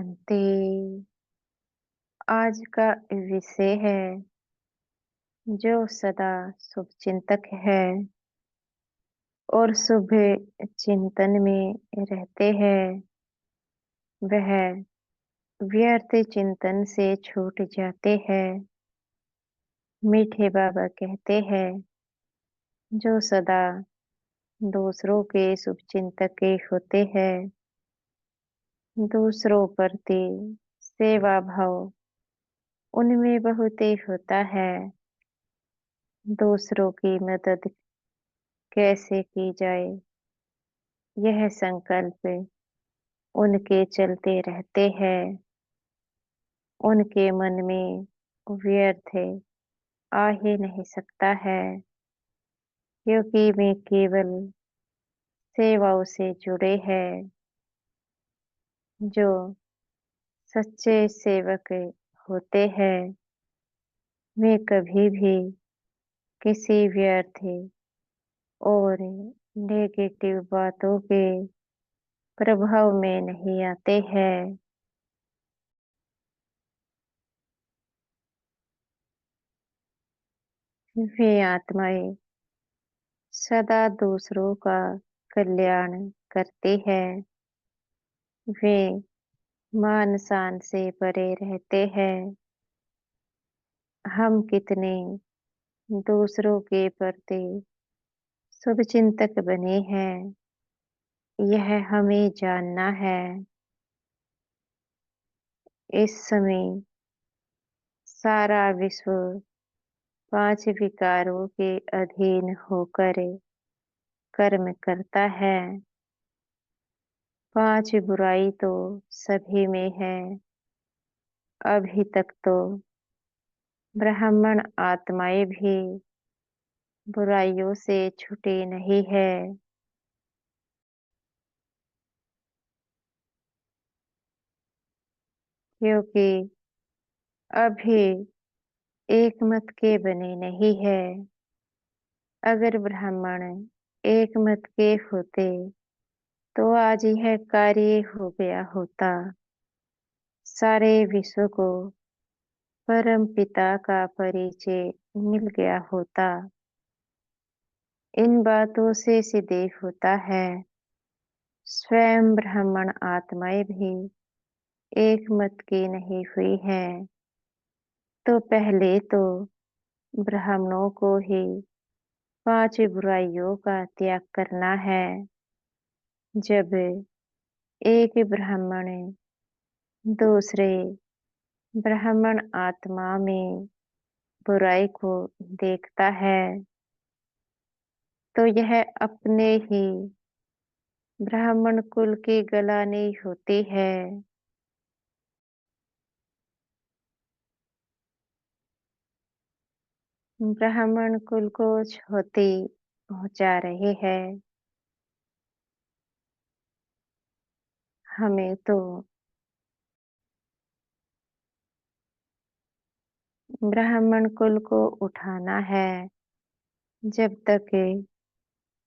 शांति। आज का विषय है जो सदा शुभचिंतक है और शुभ चिंतन में रहते हैं वह व्यर्थ चिंतन से छूट जाते हैं। मीठे बाबा कहते हैं जो सदा दूसरों के शुभचिंतक के होते हैं, दूसरों प्रति सेवा भाव उनमें बहुत ही होता है। दूसरों की मदद कैसे की जाए यह संकल्प उनके चलते रहते हैं। उनके मन में व्यर्थ आ ही नहीं सकता है, क्योंकि वे केवल सेवाओं से जुड़े हैं। जो सच्चे सेवक होते हैं वे कभी भी किसी व्यर्थ और नेगेटिव बातों के प्रभाव में नहीं आते हैं। वे आत्माएं सदा दूसरों का कल्याण करती है। वे मान शान से परे रहते हैं। हम कितने दूसरों के प्रति शुभचिंतक बने हैं यह हमें जानना है। इस समय सारा विश्व 5 विकारों के अधीन होकर कर्म करता है। 5 बुराई तो सभी में है। अभी तक तो ब्राह्मण आत्माएं भी बुराइयों से छूटी नहीं है, क्योंकि अभी एक मत के बने नहीं है। अगर ब्राह्मण एक मत के होते तो आज यह कार्य हो गया होता। सारे विश्व को परम पिता का परिचय मिल गया होता। इन बातों से सिद्ध होता है स्वयं ब्राह्मण आत्माएं भी एक मत की नहीं हुई है। तो पहले तो ब्राह्मणों को ही 5 बुराइयों का त्याग करना है। जब एक ब्राह्मण दूसरे ब्राह्मण आत्मा में बुराई को देखता है तो यह अपने ही ब्राह्मण कुल की गलानी होती है। ब्राह्मण कुल को क्षति पहुंचा रही है। हमें तो ब्राह्मण कुल को उठाना है। जब तक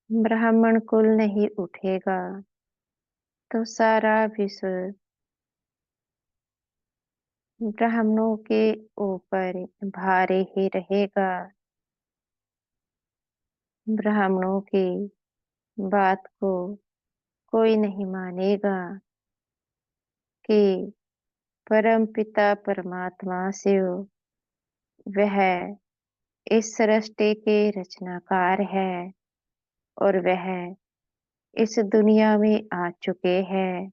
ब्राह्मण कुल नहीं उठेगा तो सारा विश्व ब्राह्मणों के ऊपर भारी ही रहेगा। ब्राह्मणों की बात को कोई नहीं मानेगा कि परम पिता परमात्मा शिव वह इस सृष्टि के रचनाकार है और वह इस दुनिया में आ चुके हैं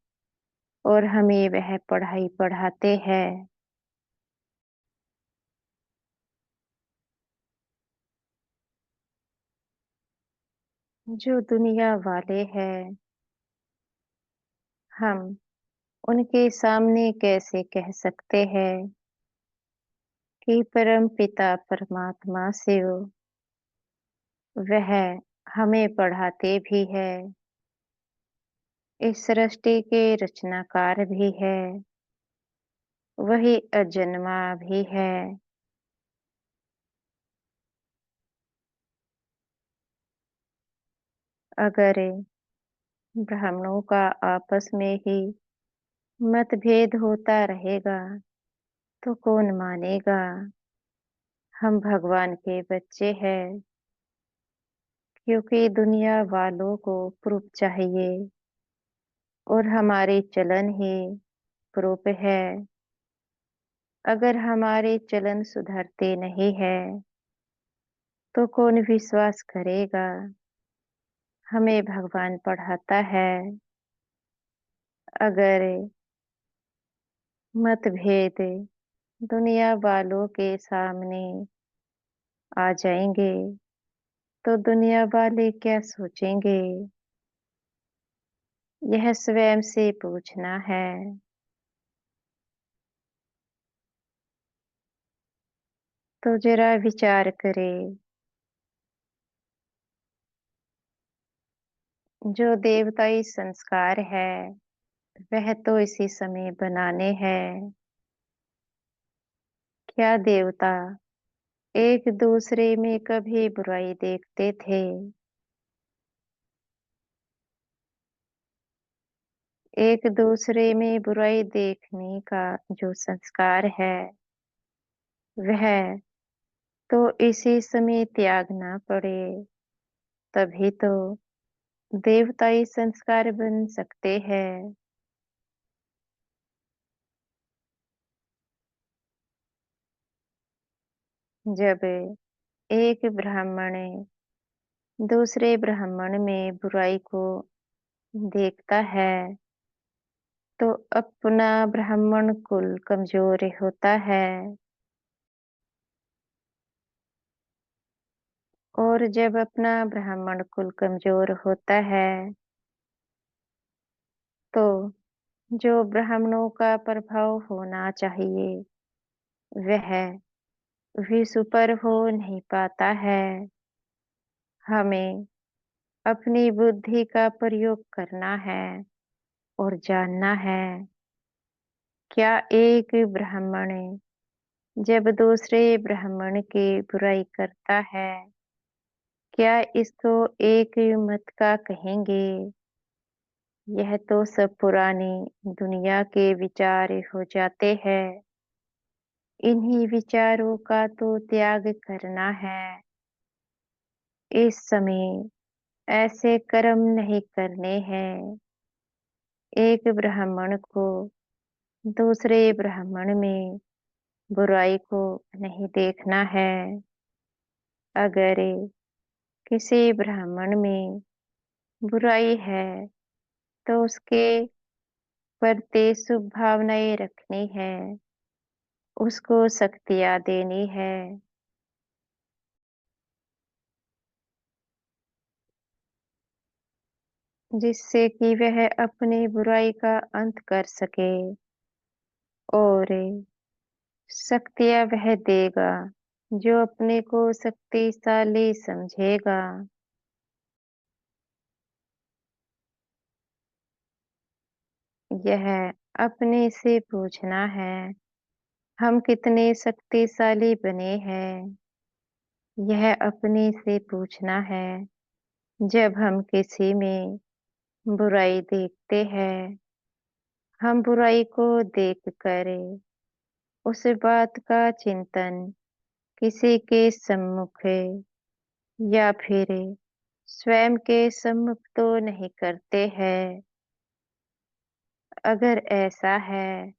और हमें वह पढ़ाई पढ़ाते हैं। जो दुनिया वाले हैं हम उनके सामने कैसे कह सकते हैं कि परम पिता परमात्मा शिव वह हमें पढ़ाते भी है, इस सृष्टि के रचनाकार भी है, वही अजन्मा भी है। अगर ब्राह्मणों का आपस में ही मतभेद होता रहेगा तो कौन मानेगा हम भगवान के बच्चे हैं। क्योंकि दुनिया वालों को प्रूफ चाहिए और हमारे चलन ही प्रूफ है। अगर हमारे चलन सुधरते नहीं है तो कौन विश्वास करेगा हमें भगवान पढ़ाता है। अगर मतभेद दुनिया वालों के सामने आ जाएंगे तो दुनिया वाले क्या सोचेंगे, यह स्वयं से पूछना है। तो जरा विचार करें, जो देवताई संस्कार है वह तो इसी समय बनाने हैं। क्या देवता एक दूसरे में कभी बुराई देखते थे? एक दूसरे में बुराई देखने का जो संस्कार है वह तो इसी समय त्यागना पड़े, तभी तो देवताई संस्कार बन सकते हैं। जब एक ब्राह्मण दूसरे ब्राह्मण में बुराई को देखता है तो अपना ब्राह्मण कुल कमजोर होता है। और जब अपना ब्राह्मण कुल कमजोर होता है तो जो ब्राह्मणों का प्रभाव होना चाहिए वह विश्व पर हो नहीं पाता है। हमें अपनी बुद्धि का प्रयोग करना है और जानना है, क्या एक ब्राह्मण जब दूसरे ब्राह्मण की बुराई करता है क्या इसको एक मत का कहेंगे? यह तो सब पुरानी दुनिया के विचार हो जाते हैं। इन्हीं विचारों का तो त्याग करना है। इस समय ऐसे कर्म नहीं करने हैं। एक ब्राह्मण को दूसरे ब्राह्मण में बुराई को नहीं देखना है। अगर किसी ब्राह्मण में बुराई है तो उसके प्रति शुभ भावनाएं रखनी है, उसको शक्तियाँ देनी है, जिससे कि वह अपनी बुराई का अंत कर सके और शक्तियाँ वह देगा जो अपने को शक्तिशाली समझेगा। यह अपने से पूछना है, हम कितने शक्तिशाली बने हैं। यह अपने से पूछना है, जब हम किसी में बुराई देखते हैं, हम बुराई को देखकर उस बात का चिंतन किसी के सम्मुख या फिर स्वयं के सम्मुख तो नहीं करते हैं। अगर ऐसा है,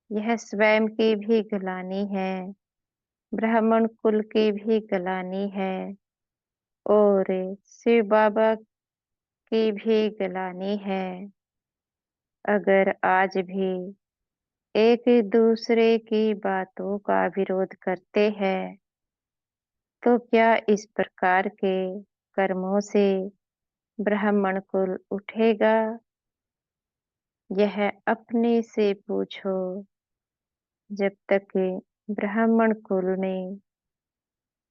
यह स्वयं की भी गलानी है, ब्राह्मण कुल की भी गलानी है और शिव बाबा की भी गलानी है। अगर आज भी एक दूसरे की बातों का विरोध करते हैं तो क्या इस प्रकार के कर्मों से ब्राह्मण कुल उठेगा? यह अपने से पूछो। जब तक ब्राह्मण कुल में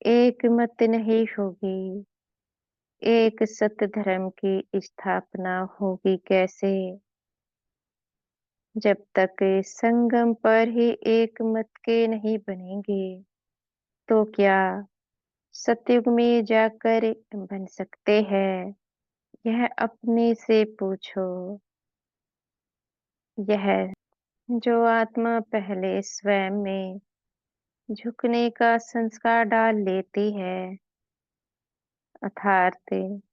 एक मत नहीं होगी, एक सत्य धर्म की स्थापना होगी कैसे? जब तक संगम पर ही एक मत के नहीं बनेंगे तो क्या सतयुग में जाकर बन सकते हैं? यह अपने से पूछो। यह जो आत्मा पहले स्वयं में झुकने का संस्कार डाल लेती है, अर्थात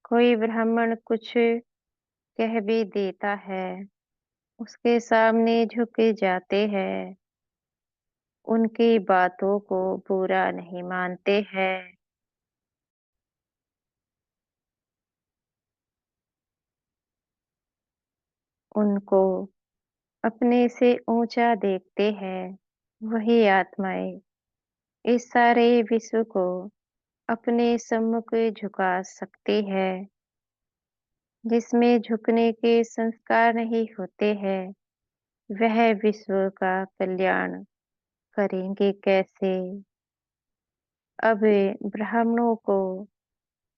कोई ब्राह्मण कुछ कह भी देता है, उसके सामने झुके जाते हैं, उनकी बातों को बुरा नहीं मानते हैं, उनको अपने से ऊंचा देखते हैं। वही आत्माएं इस सारे विश्व को अपने सम्मुख झुका सकती है। जिसमें झुकने के संस्कार नहीं होते हैं, वह विश्व का कल्याण करेंगे कैसे? अब ब्राह्मणों को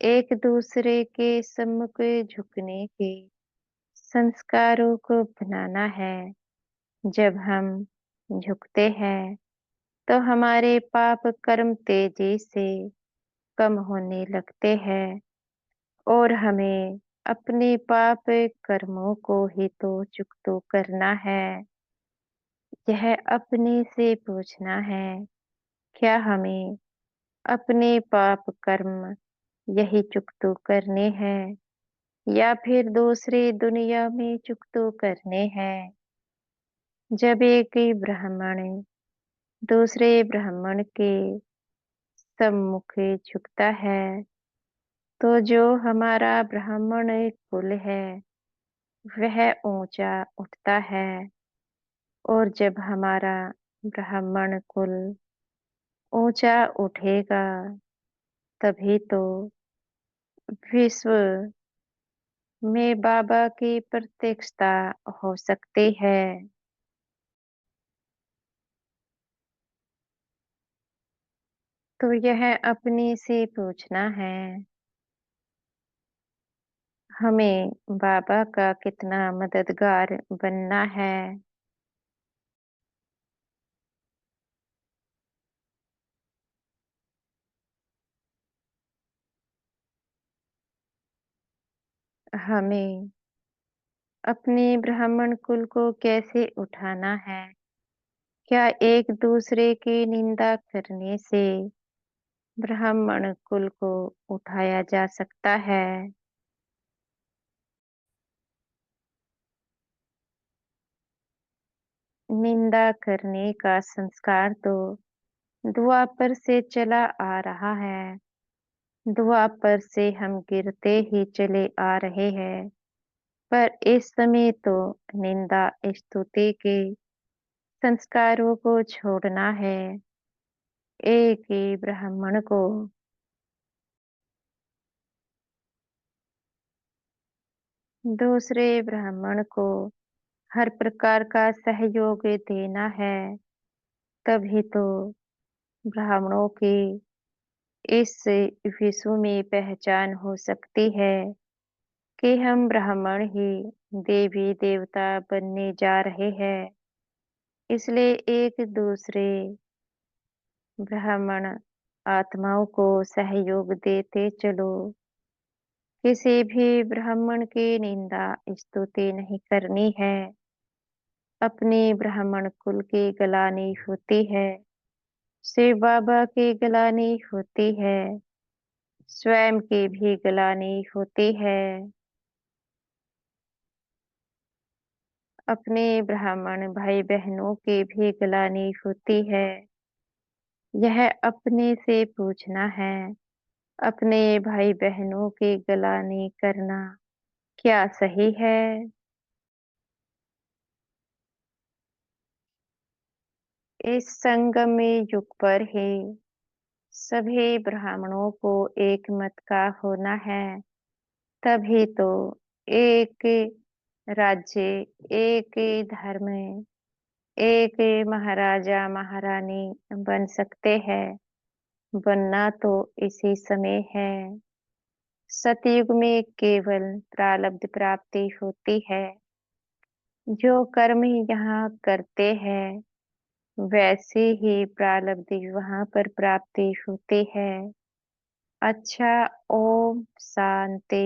एक दूसरे के सम्मुख झुकने के संस्कारों को बनाना है। जब हम झुकते हैं तो हमारे पाप कर्म तेजी से कम होने लगते हैं और हमें अपने पाप कर्मों को ही तो चुकतो करना है। यह अपने से पूछना है, क्या हमें अपने पाप कर्म यही चुकतो करने हैं या फिर दूसरी दुनिया में चुकतो करने हैं? जब एक ही ब्राह्मण दूसरे ब्राह्मण के सम्मुख झुकता है, तो जो हमारा ब्राह्मण कुल है, वह ऊंचा उठता है। और जब हमारा ब्राह्मण कुल ऊंचा उठेगा, तभी तो विश्व में बाबा की प्रत्यक्षता हो सकती है। तो यह अपने से पूछना है, हमें बाबा का कितना मददगार बनना है। हमें अपने ब्राह्मण कुल को कैसे उठाना है? क्या एक दूसरे की निंदा करने से ब्राह्मण कुल को उठाया जा सकता है? निंदा करने का संस्कार तो द्वापर से चला आ रहा है। द्वापर से हम गिरते ही चले आ रहे हैं, पर इस समय तो निंदा स्तुति के संस्कारों को छोड़ना है। एक ही ब्राह्मण को दूसरे ब्राह्मण को हर प्रकार का सहयोग देना है। तभी तो ब्राह्मणों की इस विश्व में पहचान हो सकती है कि हम ब्राह्मण ही देवी देवता बनने जा रहे हैं। इसलिए एक दूसरे ब्राह्मण आत्माओं को सहयोग देते चलो। किसी भी ब्राह्मण की निंदा स्तुति नहीं करनी है। अपने ब्राह्मण कुल की गलानी होती है, शिव बाबा की गलानी होती है, स्वयं की भी गलानी होती है। अपने ब्राह्मण भाई बहनों की भी गलानी होती है। यह अपने से पूछना है, अपने भाई बहनों की गलानी करना क्या सही है? इस संगम युग पर ही सभी ब्राह्मणों को एक मत का होना है। तभी तो एक राज्य, एक धर्म, एक महाराजा महारानी बन सकते हैं। बनना तो इसी समय है। सतयुग में केवल प्रारब्ध प्राप्ति होती है। जो कर्म यहाँ करते हैं, वैसे ही प्रारब्ध वहां पर प्राप्ति होती है। अच्छा, ओम शांति।